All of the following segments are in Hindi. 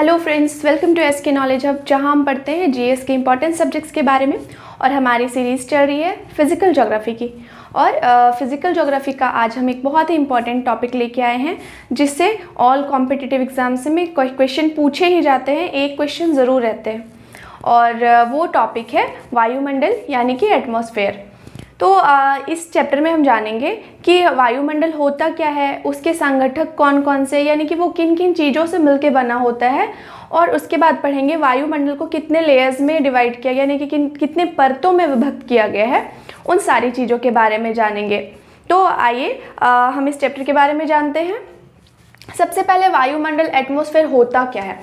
Hello friends, welcome to SK knowledge hub, जहां हम पढ़ते हैं जीएस के इंपॉर्टेंट सब्जेक्ट्स के बारे में। और हमारी सीरीज़ चल रही है फिज़िकल ज्योग्राफी की। और फिज़िकल ज्योग्राफी का आज हम एक बहुत ही इंपॉर्टेंट टॉपिक लेके आए हैं, जिससे ऑल कॉम्पिटिटिव एग्जाम्स में क्वेश्चन पूछे ही जाते हैं, एक क्वेश्चन ज़रूर रहते हैं। और वो टॉपिक है वायुमंडल यानी कि एटमॉस्फेयर। तो इस चैप्टर में हम जानेंगे कि वायुमंडल होता क्या है, उसके संगठक कौन कौन से, यानी कि वो किन किन चीज़ों से मिलके बना होता है। और उसके बाद पढ़ेंगे वायुमंडल को कितने लेयर्स में डिवाइड किया, यानी कि कितने परतों में विभक्त किया गया है, उन सारी चीज़ों के बारे में जानेंगे। तो आइए हम इस चैप्टर के बारे में जानते हैं। सबसे पहले वायुमंडल एटमॉस्फेयर होता क्या है।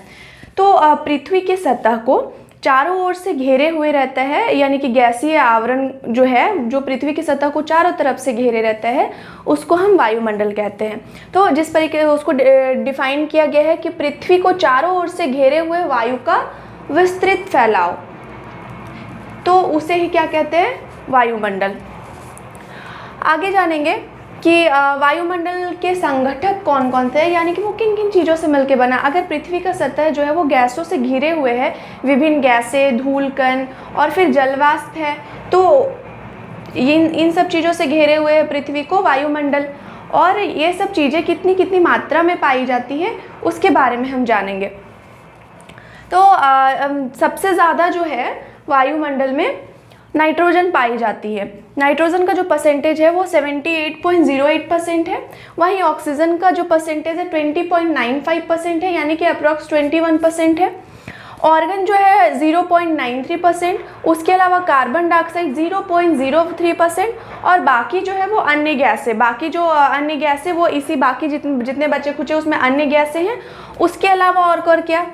तो पृथ्वी के सतह को चारों ओर से घेरे हुए रहता है, यानी कि गैसीय आवरण जो है, जो पृथ्वी की सतह को चारों तरफ से घेरे रहता है, उसको हम वायुमंडल कहते हैं। तो जिस तरीके से उसको डिफाइन किया गया है कि पृथ्वी को चारों ओर से घेरे हुए वायु का विस्तृत फैलाव, तो उसे ही क्या कहते हैं, वायुमंडल। आगे जानेंगे कि वायुमंडल के संगठक कौन कौन से हैं, यानी कि वो किन किन चीज़ों से मिलके बना। अगर पृथ्वी का सतह जो है वो गैसों से घिरे हुए है, विभिन्न गैसें, धूल कण और फिर जलवाष्प है, तो इन सब चीज़ों से घेरे हुए है पृथ्वी को वायुमंडल। और ये सब चीज़ें कितनी कितनी मात्रा में पाई जाती है, उसके बारे में हम जानेंगे। तो सबसे ज़्यादा जो है वायुमंडल में नाइट्रोजन पाई जाती है। नाइट्रोजन का जो परसेंटेज है वो 78.08% है। वहीं ऑक्सीजन का जो परसेंटेज है 20.95% है, यानी कि अप्रॉक्स 21% है। ऑर्गन जो है 0.93%, उसके अलावा कार्बन डाइऑक्साइड 0.03%, और बाकी जो है वो अन्य गैसें, बाकी जो अन्य गैसें वो इसी बाकी जितने बचे खुचे उसमें अन्य गैसें हैं। उसके अलावा और क्या,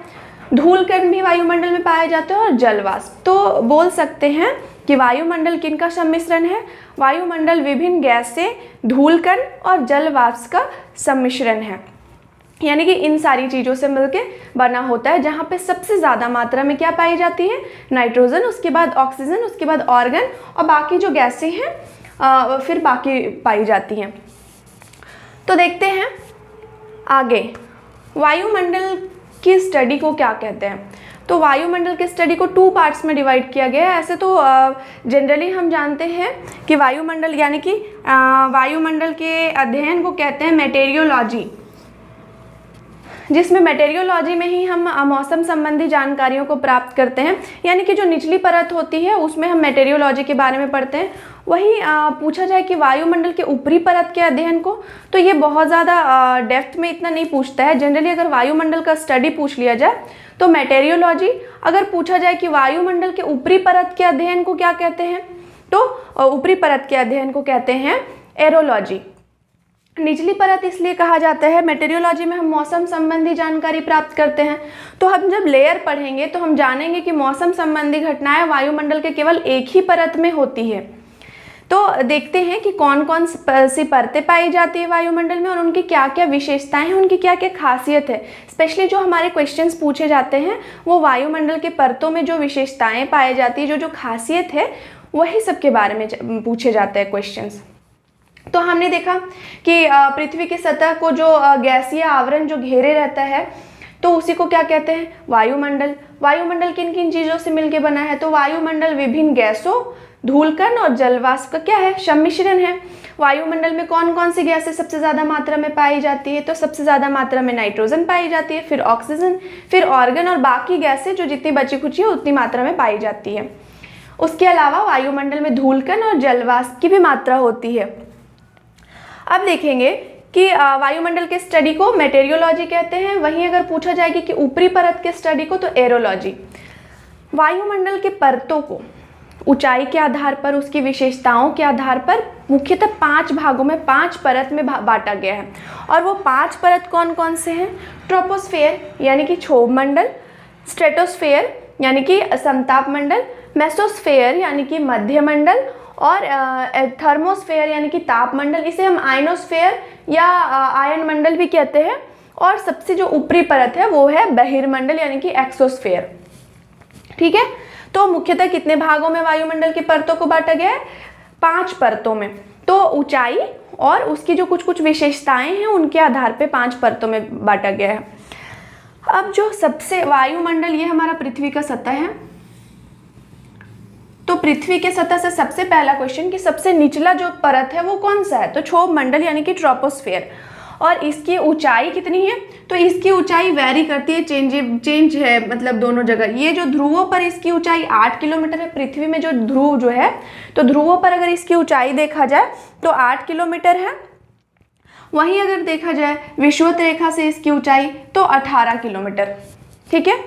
धूल कण भी वायुमंडल में पाए जाते हैं और जलवाष्प। तो बोल सकते हैं कि वायुमंडल किनका सम्मिश्रण है। वायुमंडल विभिन्न गैसें, धूल कण और जलवाष्प का सम्मिश्रण है, यानी कि इन सारी चीज़ों से मिलके बना होता है, जहाँ पे सबसे ज़्यादा मात्रा में क्या पाई जाती है, नाइट्रोजन, उसके बाद ऑक्सीजन, उसके बाद ऑर्गन, और बाकी जो गैसें हैं फिर बाकी पाई जाती हैं। तो देखते हैं आगे वायुमंडल की स्टडी को क्या कहते हैं। तो वायुमंडल की स्टडी को 2 पार्ट्स में डिवाइड किया गया है। ऐसे तो जनरली हम जानते हैं कि वायुमंडल यानी कि वायुमंडल के अध्ययन को कहते हैं मेटेरियोलॉजी, जिसमें मेटेरियोलॉजी में ही हम मौसम संबंधी जानकारियों को प्राप्त करते हैं, यानी कि जो निचली परत होती है उसमें हम मेटेरियोलॉजी के बारे में पढ़ते हैं। वहीं पूछा जाए कि वायुमंडल के ऊपरी परत के अध्ययन को, तो ये बहुत ज़्यादा डेप्थ में इतना नहीं पूछता है। जनरली अगर वायुमंडल का स्टडी पूछ लिया जाए तो मेटेरियोलॉजी, अगर पूछा जाए कि वायुमंडल के ऊपरी परत के अध्ययन को क्या कहते हैं, तो ऊपरी परत के अध्ययन को कहते हैं एरोलॉजी। निचली परत इसलिए कहा जाता है, मेटेरियोलॉजी में हम मौसम संबंधी जानकारी प्राप्त करते हैं। तो हम जब लेयर पढ़ेंगे तो हम जानेंगे कि मौसम संबंधी घटनाएं वायुमंडल के केवल एक ही परत में होती है। तो देखते हैं कि कौन कौन सी परतें पाई जाती है वायुमंडल में और उनकी क्या क्या विशेषताएं हैं, उनकी क्या क्या खासियत है। स्पेशली जो हमारे क्वेश्चंस पूछे जाते हैं वो वायुमंडल के परतों में जो विशेषताएं पाई जाती है, जो खासियत है, वही सब के बारे में पूछे जाते हैं क्वेश्चंस। तो हमने देखा कि पृथ्वी की सतह को जो गैसीय आवरण जो घेरे रहता है, तो उसी को क्या कहते हैं, वायुमंडल। वायुमंडल किन किन चीज़ों से मिलके बना है, तो वायुमंडल विभिन्न गैसों, धूल कण और जलवाष्प का क्या है, सम्मिश्रण है। वायुमंडल में कौन कौन सी गैसें सबसे ज़्यादा मात्रा में पाई जाती है, तो सबसे ज़्यादा मात्रा में नाइट्रोजन पाई जाती है, फिर ऑक्सीजन, फिर ऑर्गन, और बाकी गैसें जो जितनी बची खुची है उतनी मात्रा में पाई जाती है। उसके अलावा वायुमंडल में धूल कण और जलवाष्प की भी मात्रा होती है। अब देखेंगे कि वायुमंडल के स्टडी को मेटेरियोलॉजी कहते हैं। वहीं अगर पूछा जाएगी कि ऊपरी परत के स्टडी को, तो एरोलॉजी। वायुमंडल के परतों को ऊंचाई के आधार पर, उसकी विशेषताओं के आधार पर मुख्यतः 5 भागों में, 5 परत में बांटा गया है। और वो 5 परत कौन कौन से हैं, ट्रोपोस्फेयर यानी कि क्षोभ मंडल, स्ट्रेटोस्फेयर यानी कि समताप मंडल, मेसोस्फेयर यानी कि मध्य मंडल, और थर्मोस्फेयर यानी कि तापमंडल, इसे हम आयनोस्फेयर या आयन मंडल भी कहते हैं। और सबसे जो ऊपरी परत है वो है बहिर्मंडल यानी कि एक्सोस्फेयर। ठीक है, तो मुख्यतः कितने भागों में वायुमंडल की परतों को बांटा गया है, 5 परतों में। तो ऊंचाई और उसकी जो कुछ कुछ विशेषताएं हैं उनके आधार पे 5 परतों में बांटा गया है। अब जो सबसे वायुमंडल, ये हमारा पृथ्वी का सतह है। तो पृथ्वी के सतह से सबसे पहला क्वेश्चन कि सबसे निचला जो परत है वो कौन सा है, तो क्षोभ मंडल यानी कि ट्रोपोस्फेयर। और इसकी ऊंचाई कितनी है, तो इसकी ऊंचाई वेरी करती है, चेंज है मतलब दोनों जगह। ये जो ध्रुवों पर इसकी ऊंचाई 8 किलोमीटर है, पृथ्वी में जो ध्रुव जो है, तो ध्रुवों पर अगर इसकी ऊंचाई देखा जाए तो 8 किलोमीटर है। वहीं अगर देखा जाए विषुवत रेखा से इसकी ऊंचाई तो 18 किलोमीटर। ठीक है।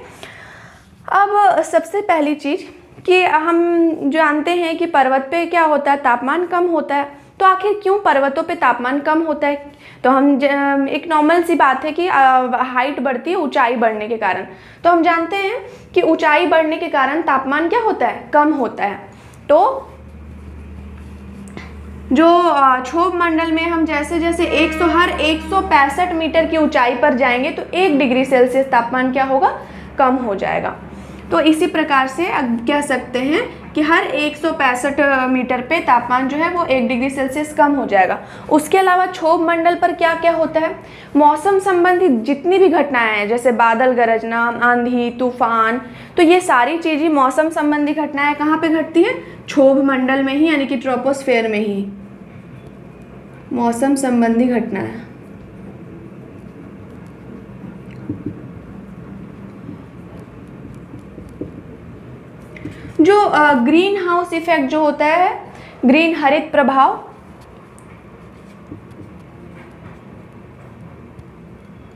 अब सबसे पहली चीज़ कि हम जानते हैं कि पर्वत पे क्या होता है, तापमान कम होता है। तो आखिर क्यों पर्वतों पे तापमान कम होता है, तो हम एक नॉर्मल सी बात है कि हाइट बढ़ती है ऊंचाई बढ़ने के कारण। तो हम जानते हैं कि ऊंचाई बढ़ने के कारण तापमान क्या होता है, कम होता है। तो जो क्षोभ मंडल में हम जैसे जैसे 165 मीटर की ऊंचाई पर जाएंगे तो 1 डिग्री सेल्सियस तापमान क्या होगा, कम हो जाएगा। तो इसी प्रकार से अब कह सकते हैं कि हर 165 मीटर पे तापमान जो है वो 1 डिग्री सेल्सियस कम हो जाएगा। उसके अलावा क्षोभ मंडल पर क्या क्या होता है, मौसम संबंधी जितनी भी घटनाएं हैं, जैसे बादल गरजना, आंधी, तूफान, तो ये सारी चीज़ें मौसम संबंधी घटनाएं कहाँ पे घटती है, क्षोभ मंडल में ही, यानी कि ट्रोपोस्फेयर में ही मौसम संबंधी घटनाएं। जो ग्रीन हाउस इफेक्ट जो होता है, ग्रीन हरित प्रभाव,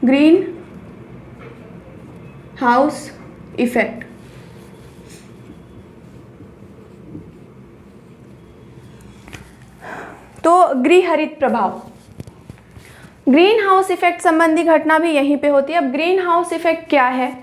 ग्रीन हाउस इफेक्ट, तो गृह हरित प्रभाव, ग्रीन हाउस इफेक्ट संबंधी घटना भी यहीं पे होती है। अब ग्रीन हाउस इफेक्ट क्या है,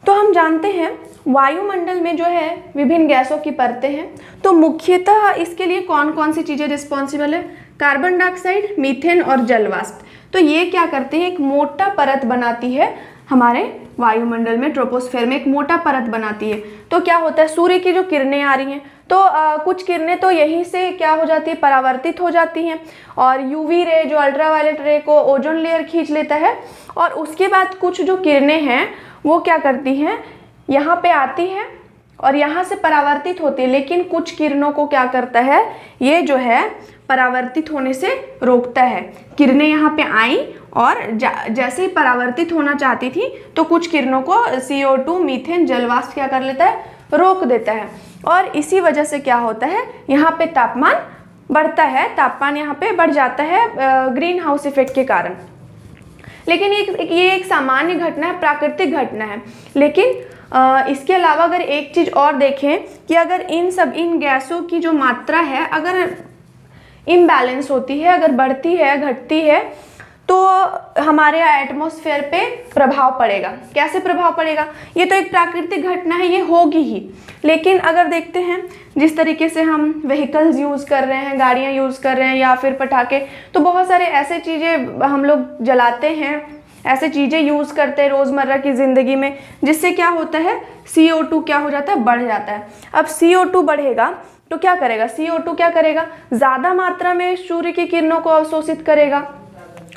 तो हम जानते हैं वायुमंडल में जो है विभिन्न गैसों की परतें हैं। तो मुख्यतः इसके लिए कौन कौन सी चीज़ें रिस्पॉन्सिबल है, कार्बन डाइऑक्साइड, मीथेन और जलवाष्प। तो ये क्या करते हैं, एक मोटा परत बनाती है हमारे वायुमंडल में, ट्रोपोस्फेयर में एक मोटा परत बनाती है। तो क्या होता है, सूर्य की जो किरणें आ रही हैं तो कुछ किरणें तो यहीं से क्या हो जाती है, परावर्तित हो जाती हैं, और यूवी रे जो अल्ट्रावायलेट रे को ओजोन लेयर खींच लेता है। और उसके बाद कुछ जो किरणें हैं वो क्या करती हैं, यहाँ पे आती हैं और यहाँ से परावर्तित होती है। लेकिन कुछ किरणों को क्या करता है, ये जो है परावर्तित होने से रोकता है। किरणें यहाँ पे आई और जैसे ही परावर्तित होना चाहती थी तो कुछ किरणों को CO2, मीथेन, जलवाष्प क्या कर लेता है, रोक देता है। और इसी वजह से क्या होता है, यहाँ पे तापमान बढ़ता है, तापमान यहाँ पे बढ़ जाता है ग्रीन हाउस इफेक्ट के कारण। लेकिन ये एक सामान्य घटना है, प्राकृतिक घटना है। लेकिन इसके अलावा अगर एक चीज़ और देखें कि अगर इन गैसों की जो मात्रा है अगर इम्बैलेंस होती है, अगर बढ़ती है, घटती है, तो हमारे एटमॉस्फेयर पे प्रभाव पड़ेगा। कैसे प्रभाव पड़ेगा, ये तो एक प्राकृतिक घटना है, ये होगी ही। लेकिन अगर देखते हैं जिस तरीके से हम व्हीकल्स यूज़ कर रहे हैं, गाड़ियाँ यूज़ कर रहे हैं या फिर पटाखे, तो बहुत सारे ऐसे चीज़ें हम लोग जलाते हैं, ऐसे चीज़ें यूज़ करते हैं रोज़मर्रा की ज़िंदगी में, जिससे क्या होता है, CO2 क्या हो जाता है, बढ़ जाता है। अब CO2 बढ़ेगा तो क्या करेगा, CO2 क्या करेगा, ज़्यादा मात्रा में सूर्य की किरणों को अवशोषित करेगा,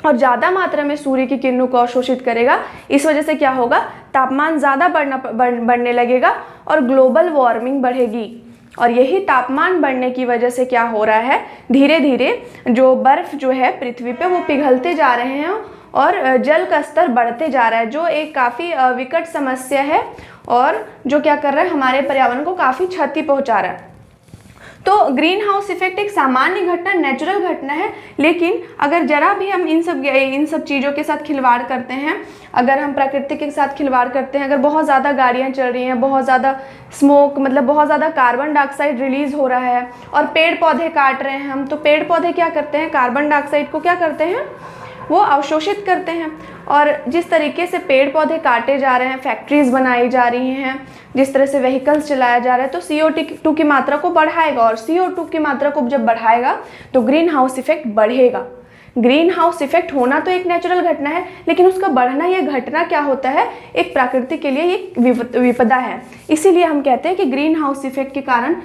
और ज़्यादा मात्रा में सूर्य की किरणों को अवशोषित करेगा। इस वजह से क्या होगा, तापमान ज़्यादा बढ़ने लगेगा और ग्लोबल वार्मिंग बढ़ेगी। और यही तापमान बढ़ने की वजह से क्या हो रहा है, धीरे धीरे जो बर्फ़ जो है पृथ्वी पे वो पिघलते जा रहे हैं और जल का स्तर बढ़ते जा रहा है, जो एक काफ़ी विकट समस्या है और जो क्या कर रहा है, हमारे पर्यावरण को काफ़ी क्षति पहुंचा रहा है। तो ग्रीन हाउस इफेक्ट एक सामान्य घटना, नेचुरल घटना है। लेकिन अगर जरा भी हम इन सब चीज़ों के साथ खिलवाड़ करते हैं, अगर हम प्रकृति के साथ खिलवाड़ करते हैं, अगर बहुत ज़्यादा गाड़ियाँ चल रही हैं, बहुत ज़्यादा स्मोक मतलब बहुत ज़्यादा कार्बन डाइऑक्साइड रिलीज़ हो रहा है, और पेड़ पौधे काट रहे हैं हम, तो पेड़ पौधे क्या करते हैं, कार्बन डाइऑक्साइड को क्या करते हैं, वो अवशोषित करते हैं। और जिस तरीके से पेड़ पौधे काटे जा रहे हैं, फैक्ट्रीज़ बनाई जा रही हैं, जिस तरह से व्हीकल्स चलाया जा रहा है, तो CO2 की मात्रा को बढ़ाएगा, और CO2 की मात्रा को जब बढ़ाएगा तो ग्रीन हाउस इफेक्ट बढ़ेगा। ग्रीन हाउस इफेक्ट होना तो एक नेचुरल घटना है, लेकिन उसका बढ़ना, यह घटना क्या होता है, एक प्रकृति के लिए एक विपदा है। इसीलिए हम कहते हैं कि ग्रीन हाउस इफेक्ट के कारण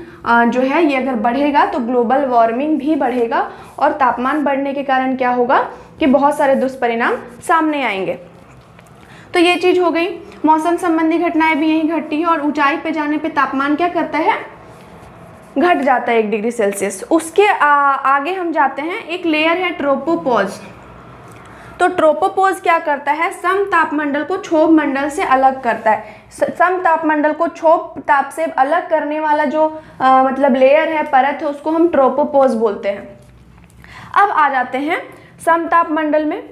जो है ये अगर बढ़ेगा तो ग्लोबल वार्मिंग भी बढ़ेगा, और तापमान बढ़ने के कारण क्या होगा कि बहुत सारे दुष्परिणाम सामने आएंगे। तो ये चीज़ हो गई। मौसम संबंधी घटनाएं भी यहीं घटती है और ऊंचाई पे जाने पे तापमान क्या करता है, घट जाता है 1 डिग्री सेल्सियस। उसके आगे हम जाते हैं, एक लेयर है ट्रोपोपॉज। तो ट्रोपोपॉज क्या करता है, सम तापमंडल को क्षोभ मंडल से अलग करता है। सम तापमंडल को क्षोभ ताप से अलग करने वाला जो मतलब लेयर है, परत है, उसको हम ट्रोपोपॉज बोलते हैं। अब आ जाते हैं समतापमंडल में।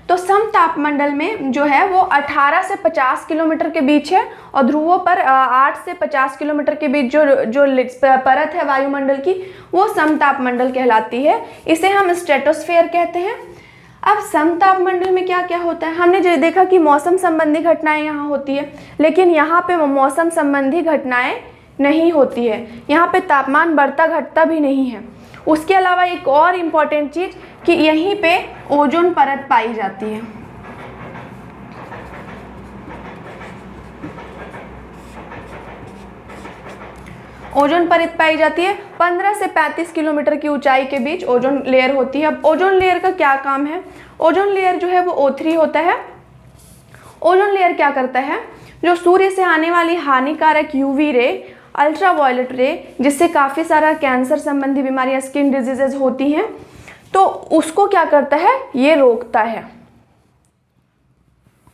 तो समतापमंडल में जो है वो 18 से 50 किलोमीटर के बीच है और ध्रुवों पर 8 से 50 किलोमीटर के बीच जो परत है वायुमंडल की, वो समतापमंडल कहलाती है। इसे हम स्ट्रेटोस्फेयर कहते हैं। अब समतापमंडल में क्या क्या होता है, हमने जो देखा कि मौसम संबंधी घटनाएं यहाँ होती है, लेकिन यहाँ पे मौसम संबंधी घटनाएं नहीं होती है। यहाँ पे तापमान बढ़ता घटता भी नहीं है। उसके अलावा एक और इम्पॉर्टेंट चीज़ कि यहीं पे ओजोन परत पाई जाती है। ओजोन परत पाई जाती है। 15 से 35 किलोमीटर की ऊंचाई के बीच ओजोन लेयर होती है। अब ओजोन लेयर का क्या काम है, ओजोन लेयर जो है वो O3 होता है। ओजोन लेयर क्या करता है, जो सूर्य से आने वाली हानिकारक यूवी रे, अल्ट्रावायलेट रे, जिससे काफ़ी सारा कैंसर संबंधी बीमारियां, स्किन डिजीजेज होती हैं, तो उसको क्या करता है, ये रोकता है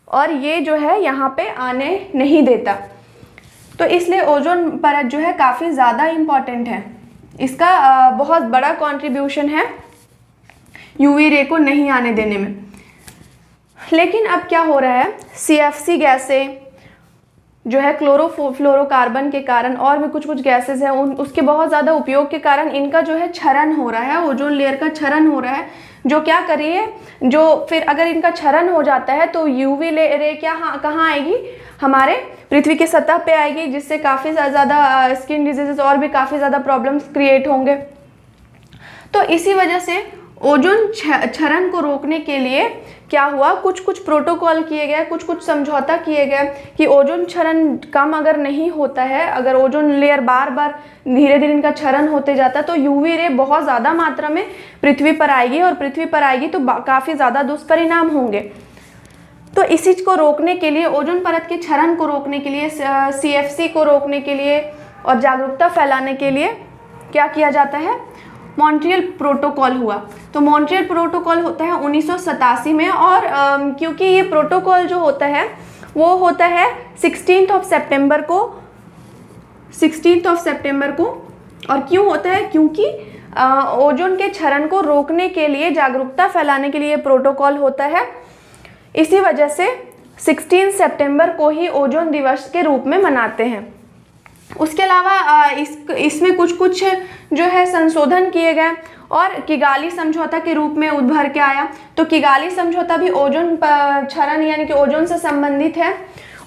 और ये जो है यहाँ पे आने नहीं देता। तो इसलिए ओजोन परत जो है काफ़ी ज़्यादा इम्पॉर्टेंट है। इसका बहुत बड़ा कंट्रीब्यूशन है यूवी रे को नहीं आने देने में। लेकिन अब क्या हो रहा है, CFC गैसें जो है क्लोरोफ्लोरोकार्बन के कारण और भी कुछ गैसेस हैं, उसके बहुत ज़्यादा उपयोग के कारण इनका जो है क्षरण हो रहा है, ओजोन लेयर का क्षरण हो रहा है। जो क्या करिए, जो फिर अगर इनका क्षरण हो जाता है तो यूवी रे कहाँ आएगी, हमारे पृथ्वी की सतह पे आएगी, जिससे काफ़ी ज़्यादा स्किन डिजीजेस और भी काफ़ी ज़्यादा प्रॉब्लम्स क्रिएट होंगे। तो इसी वजह से ओजोन क्षरण को रोकने के लिए क्या हुआ, कुछ प्रोटोकॉल किए गए, कुछ समझौता किए गए कि ओजोन क्षरण कम अगर नहीं होता है, अगर ओजोन लेयर बार बार धीरे धीरे इनका क्षरण होते जाता है, तो यूवी रे बहुत ज़्यादा मात्रा में पृथ्वी पर आएगी और पृथ्वी पर आएगी तो काफ़ी ज़्यादा दुष्परिणाम होंगे। तो इस चीज़ को रोकने के लिए, ओजोन परत के क्षरण को रोकने के लिए, CFC को रोकने के लिए और जागरूकता फैलाने के लिए क्या किया जाता है, मॉन्ट्रियल प्रोटोकॉल हुआ। तो मॉन्ट्रियल प्रोटोकॉल होता है 1987 में और क्योंकि ये प्रोटोकॉल जो होता है वो होता है 16 सितंबर को। और क्यों होता है, क्योंकि ओजोन के क्षरण को रोकने के लिए, जागरूकता फैलाने के लिए प्रोटोकॉल होता है। इसी वजह से 16 सितंबर को ही ओजोन दिवस के रूप में मनाते हैं। उसके अलावा इसमें कुछ जो है संशोधन किए गए और किगाली समझौता के रूप में उभर के आया। तो किगाली समझौता भी ओजोन क्षरण यानी कि ओजोन से संबंधित है,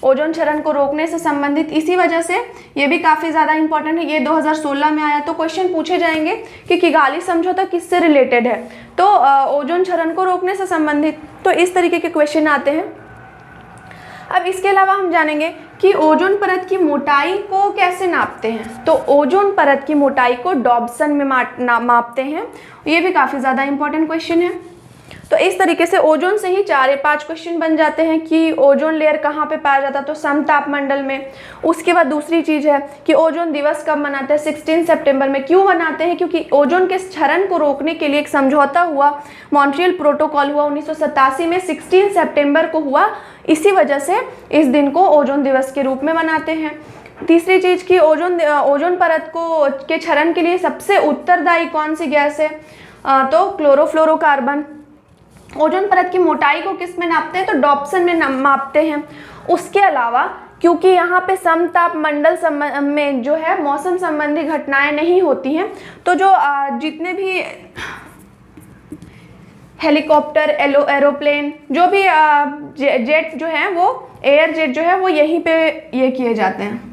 ओजोन क्षरण को रोकने से संबंधित। इसी वजह से ये भी काफ़ी ज़्यादा इंपॉर्टेंट है। ये 2016 में आया। तो क्वेश्चन पूछे जाएंगे कि किगाली समझौता किससे रिलेटेड है, तो ओजोन क्षरण को रोकने से संबंधित। तो इस तरीके के क्वेश्चन आते हैं। अब इसके अलावा हम जानेंगे कि ओजोन परत की मोटाई को कैसे नापते हैं। तो ओजोन परत की मोटाई को डॉब्सन में मापते हैं। ये भी काफ़ी ज़्यादा इंपॉर्टेंट क्वेश्चन है। तो इस तरीके से ओजोन से ही 4 या 5 क्वेश्चन बन जाते हैं कि ओजोन लेयर कहाँ पे पाया जाता है, तो समतापमंडल में। उसके बाद दूसरी चीज़ है कि ओजोन दिवस कब मनाते हैं, 16 सितंबर में। क्यों मनाते हैं, क्योंकि ओजोन के क्षरण को रोकने के लिए एक समझौता हुआ, मॉन्ट्रियल प्रोटोकॉल हुआ 1987 में, 16 सितंबर को हुआ। इसी वजह से इस दिन को ओजोन दिवस के रूप में मनाते हैं। तीसरी चीज़ की ओजोन परत को के क्षरण के लिए सबसे उत्तरदायी कौन सी गैस है, तो क्लोरोफ्लोरोकार्बन। ओजोन परत की मोटाई को किस में नापते हैं, तो डॉप्सन में मापते हैं। उसके अलावा क्योंकि यहाँ पे समतापमंडल में जो है मौसम संबंधी घटनाएं नहीं होती हैं, तो जो जितने भी हेलीकॉप्टर, एरोप्लेन, जो भी जेट जो है, वो एयर जेट जो है वो यहीं पे ये किए जाते हैं।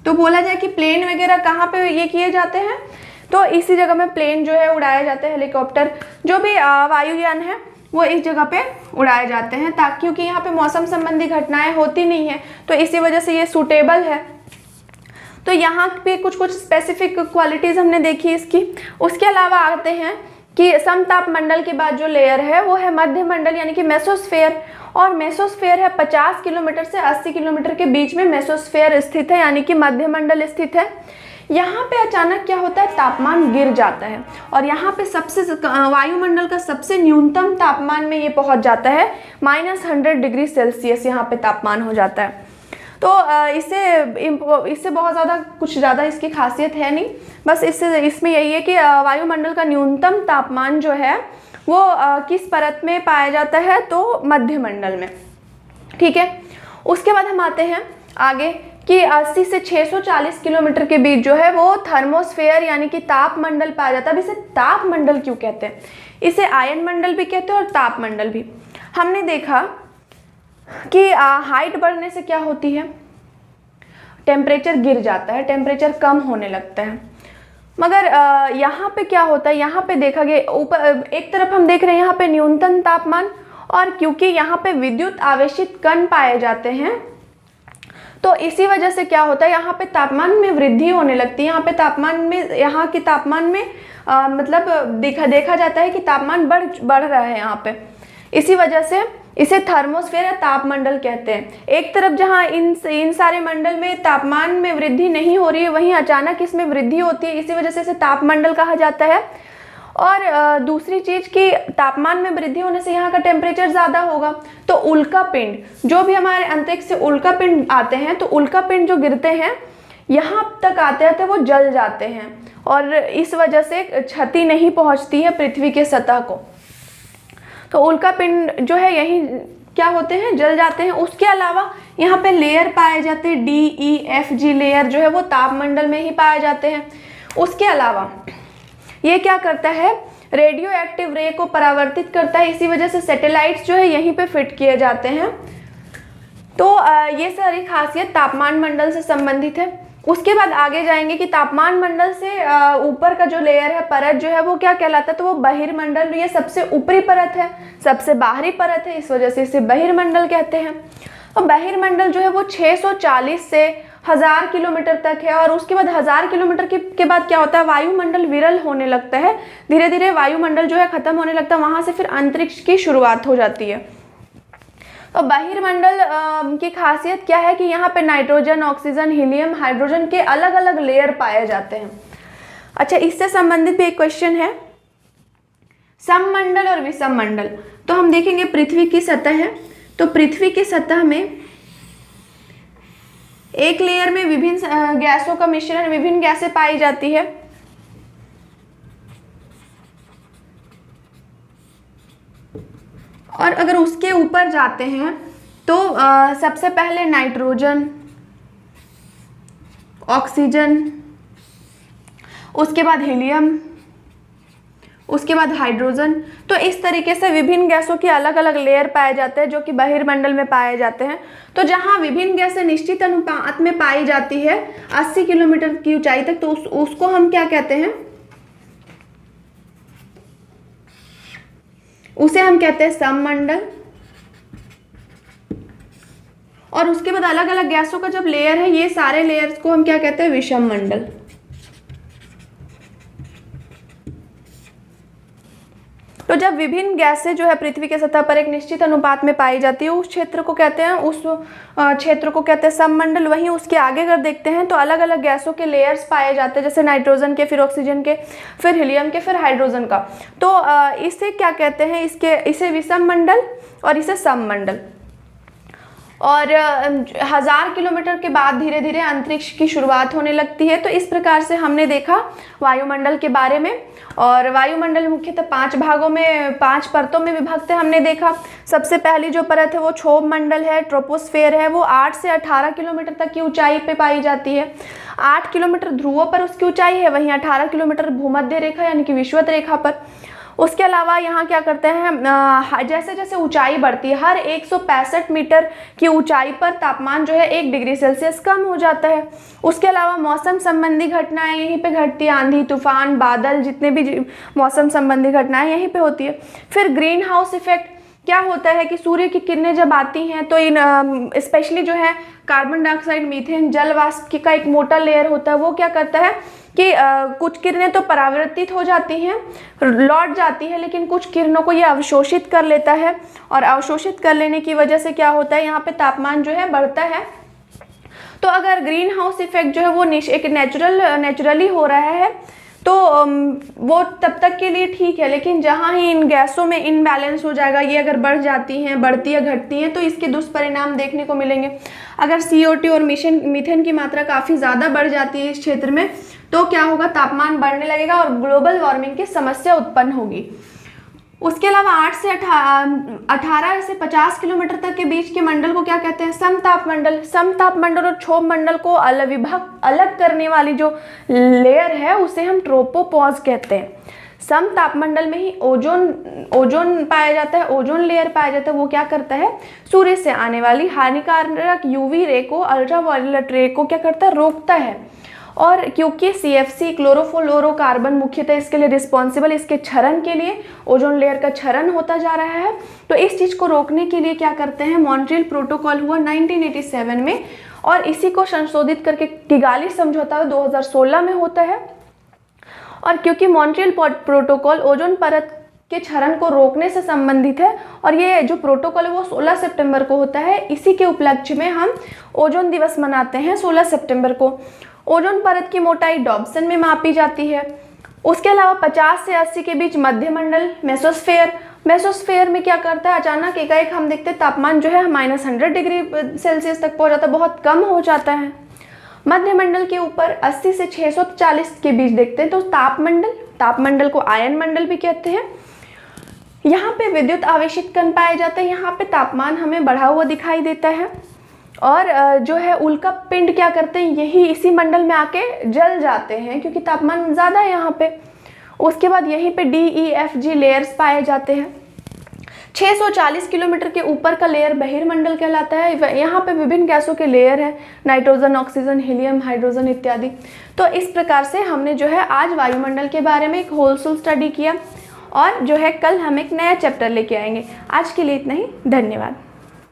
तो बोला जाए कि प्लेन वगैरह कहाँ पे ये किए जाते हैं, तो इसी जगह में प्लेन जो है उड़ाया जाता है। हेलीकॉप्टर, जो भी वायुयान है वो इस जगह पे उड़ाए जाते हैं, ताकि क्योंकि यहाँ पे मौसम संबंधी घटनाएं होती नहीं है, तो इसी वजह से ये सूटेबल है। तो यहाँ पे कुछ कुछ स्पेसिफिक क्वालिटीज़ हमने देखी इसकी। उसके अलावा आते हैं कि समतापमंडल के बाद जो लेयर है वो है मध्यमंडल यानी कि मेसोस्फेयर, और मेसोस्फेयर है 50 किलोमीटर से 80 किलोमीटर के बीच में मेसोस्फेयर स्थित है यानी कि मध्यमंडल स्थित है। यहाँ पे अचानक क्या होता है, तापमान गिर जाता है और यहाँ पे सबसे वायुमंडल का सबसे न्यूनतम तापमान में ये पहुँच जाता है -100 डिग्री सेल्सियस यहाँ पे तापमान हो जाता है। तो इससे बहुत ज़्यादा कुछ ज़्यादा इसकी खासियत है नहीं, बस इसमें यही है कि वायुमंडल का न्यूनतम तापमान जो है वो किस परत में पाया जाता है, तो मध्यमंडल में। ठीक है, उसके बाद हम आते हैं आगे कि 80 से 640 किलोमीटर के बीच जो है वो थर्मोस्फेयर यानी कि तापमंडल पाया जाता है। अब इसे तापमंडल क्यों कहते हैं, इसे आयन मंडल भी कहते हैं और तापमंडल भी। हमने देखा कि हाइट बढ़ने से क्या होती है, टेम्परेचर गिर जाता है, टेम्परेचर कम होने लगता है। मगर यहाँ पे क्या होता है, यहाँ पे देखा गया ऊपर एक तरफ हम देख रहे हैं यहाँ पे न्यूनतम तापमान, और क्योंकि यहाँ पे विद्युत आवेशित कण पाए जाते हैं तो इसी वजह से क्या होता है, यहाँ पे तापमान में वृद्धि होने लगती है। यहाँ के तापमान में मतलब देखा जाता है कि तापमान बढ़ रहा है यहाँ पे। इसी वजह से इसे थर्मोस्फेयर या तापमंडल कहते हैं। एक तरफ जहाँ इन सारे मंडल में तापमान में वृद्धि नहीं हो रही है, वहीं अचानक इसमें वृद्धि होती है, इसी वजह से इसे तापमंडल कहा जाता है। और दूसरी चीज़ कि तापमान में वृद्धि होने से यहाँ का टेम्परेचर ज़्यादा होगा, तो उल्का पिंड जो भी हमारे अंतरिक्ष से उल्का पिंड आते हैं, तो उल्का पिंड जो गिरते हैं यहाँ तक आते आते वो जल जाते हैं और इस वजह से क्षति नहीं पहुँचती है पृथ्वी के सतह को। तो उल्का पिंड जो है यही क्या होते हैं, जल जाते हैं। उसके अलावा यहाँ पे लेयर पाए जाते हैं, DEFG लेयर जो है वो तापमंडल में ही पाए जाते हैं। उसके अलावा ये क्या करता है, रेडियो एक्टिव रे को परावर्तित करता है, इसी वजह से सैटेलाइट्स जो है यहीं पे फिट किए जाते हैं। तो ये सारी खासियत तापमान मंडल से संबंधित है। उसके बाद आगे जाएंगे कि तापमान मंडल से ऊपर का जो लेयर है, परत जो है वो क्या कहलाता है, तो वो बहिर्मंडल। ये सबसे ऊपरी परत है, सबसे बाहरी परत है, इस वजह से इसे बहिर्मंडल कहते हैं। और बहिर्मंडल जो है वो 640 से 1000 किलोमीटर तक है, और उसके बाद 1000 किलोमीटर के बाद क्या होता है, वायुमंडल विरल होने लगता है। धीरे धीरे वायुमंडल जो है खत्म होने लगता है, वहाँ से फिर अंतरिक्ष की शुरुआत हो जाती है। तो बहिर्मंडल की खासियत क्या है कि यहाँ पे नाइट्रोजन, ऑक्सीजन, हीलियम, हाइड्रोजन के अलग अलग लेयर पाए जाते हैं। अच्छा, इससे संबंधित भी एक क्वेश्चन है, सममंडल और विषममंडल। तो हम देखेंगे पृथ्वी की सतह है, तो पृथ्वी की सतह में एक लेयर में विभिन्न गैसों का मिश्रण, विभिन्न गैसें पाई जाती है। और अगर उसके ऊपर जाते हैं तो सबसे पहले नाइट्रोजन, ऑक्सीजन, उसके बाद हीलियम, उसके बाद हाइड्रोजन। तो इस तरीके से विभिन्न गैसों के अलग अलग लेयर पाए जाते हैं जो कि बहिर्मंडल में पाए जाते हैं। तो जहाँ विभिन्न गैसें निश्चित अनुपात में पाई जाती है 80 किलोमीटर की ऊंचाई तक, तो उसको हम क्या कहते हैं, उसे हम कहते हैं सममंडल। और उसके बाद अलग अलग गैसों का जब लेयर है, ये सारे लेयर्स को हम क्या कहते हैं, विषममंडल। तो जब विभिन्न गैसें जो है पृथ्वी के सतह पर एक निश्चित अनुपात में पाई जाती है, उस क्षेत्र को कहते हैं, उस क्षेत्र को कहते हैं सममंडल। वहीं उसके आगे अगर देखते हैं तो अलग अलग गैसों के लेयर्स पाए जाते हैं, जैसे नाइट्रोजन के, फिर ऑक्सीजन के, फिर हीलियम के, फिर हाइड्रोजन का। तो इसे क्या कहते हैं, इसे विषममंडल और इसे सममंडल। और 1000 किलोमीटर के बाद धीरे धीरे अंतरिक्ष की शुरुआत होने लगती है। तो इस प्रकार से हमने देखा वायुमंडल के बारे में। और वायुमंडल मुख्यतः 5 भागों में, 5 परतों में विभक्त है, हमने देखा। सबसे पहली जो परत है वो क्षोभ मंडल है, ट्रोपोस्फेयर है, वो 8 से 18 किलोमीटर तक की ऊंचाई पे पाई जाती है। 8 किलोमीटर ध्रुवों पर उसकी ऊंचाई है, वहीं 18 किलोमीटर भूमध्य रेखा यानी कि विषुवत रेखा पर। उसके अलावा यहाँ क्या करते हैं, जैसे जैसे ऊंचाई बढ़ती है, हर 165 मीटर की ऊंचाई पर तापमान जो है 1 डिग्री सेल्सियस कम हो जाता है। उसके अलावा मौसम संबंधी घटनाएं यहीं पे घटती है, आंधी, तूफान, बादल, जितने भी मौसम संबंधी घटनाएं यहीं पे होती है। फिर ग्रीन हाउस इफेक्ट, क्या होता है कि सूर्य की किरणें जब आती हैं तो इन स्पेशली जो है कार्बन डाइऑक्साइड, मीथेन, जल वाष्प का एक मोटा लेयर होता है, वो क्या करता है कि कुछ किरणें तो परावर्तित हो जाती हैं, लौट जाती है, लेकिन कुछ किरणों को ये अवशोषित कर लेता है, और अवशोषित कर लेने की वजह से क्या होता है, यहाँ पे तापमान जो है बढ़ता है। तो अगर ग्रीन हाउस इफेक्ट जो है वो एक नेचुरली हो रहा है तो वो तब तक के लिए ठीक है, लेकिन जहाँ ही इन गैसों में इनबैलेंस हो जाएगा, ये अगर बढ़ जाती हैं, बढ़ती या घटती हैं, तो इसके दुष्परिणाम देखने को मिलेंगे। अगर CO2 और मीथेन की मात्रा काफ़ी ज़्यादा बढ़ जाती है इस क्षेत्र में, तो क्या होगा, तापमान बढ़ने लगेगा और ग्लोबल वार्मिंग की समस्या उत्पन्न होगी। उसके अलावा 8 से 18 से 50 किलोमीटर तक के बीच के मंडल को क्या कहते हैं, समतापमंडल। समतापमंडल और क्षोभ मंडल को अलग करने वाली जो लेयर है उसे हम ट्रोपोपॉज कहते हैं। समतापमंडल में ही ओजोन पाया जाता है, ओजोन लेयर पाया जाता है। वो क्या करता है, सूर्य से आने वाली हानिकारक UV रे को, अल्ट्रावायलेट रे को क्या करता है, रोकता है। और क्योंकि CFC क्लोरोफ्लोरोकार्बन मुख्यतः इसके लिए रिस्पॉन्सिबल, इसके क्षरण के लिए, ओजोन लेयर का क्षरण होता जा रहा है, तो इस चीज़ को रोकने के लिए क्या करते हैं, मॉन्ट्रियल प्रोटोकॉल हुआ 1987 में, और इसी को संशोधित करके किगाली समझौता 2016 में होता है। और क्योंकि मॉन्ट्रियल प्रोटोकॉल ओजोन परत के क्षरण को रोकने से संबंधित है, और ये जो प्रोटोकॉल है वो 16 सितंबर को होता है, इसी के उपलक्ष्य में हम ओजोन दिवस मनाते हैं 16 सितंबर को। ओजोन परत की मोटाई डॉब्सन में मापी जाती है। उसके अलावा 50 से 80 के बीच मध्यमंडल, मेसोस्फेयर में क्या करता है, अचानक एकाएक हम देखते हैं तापमान जो है -100 डिग्री सेल्सियस तक पहुंच जाता है, बहुत कम हो जाता है। मध्यमंडल के ऊपर 80 से 640 के बीच देखते हैं तो तापमंडल को आयन मंडल भी कहते हैं। यहाँ पे विद्युत आवेशित कण पाए जाते हैं, यहाँ पे तापमान हमें बढ़ा हुआ दिखाई देता है। और जो है उल्का पिंड क्या करते हैं, यही इसी मंडल में आके जल जाते हैं क्योंकि तापमान ज़्यादा है यहाँ पे। उसके बाद यहीं पे DEFG लेयर्स पाए जाते हैं। 640 किलोमीटर के ऊपर का लेयर बहिर्मंडल कहलाता है। यहाँ पे विभिन्न गैसों के लेयर हैं, नाइट्रोजन, ऑक्सीजन, हीलियम, हाइड्रोजन इत्यादि। तो इस प्रकार से हमने जो है आज वायुमंडल के बारे में एक होलफुल स्टडी किया, और जो है कल हम एक नया चैप्टर लेके आएंगे। आज के लिए इतना ही, धन्यवाद।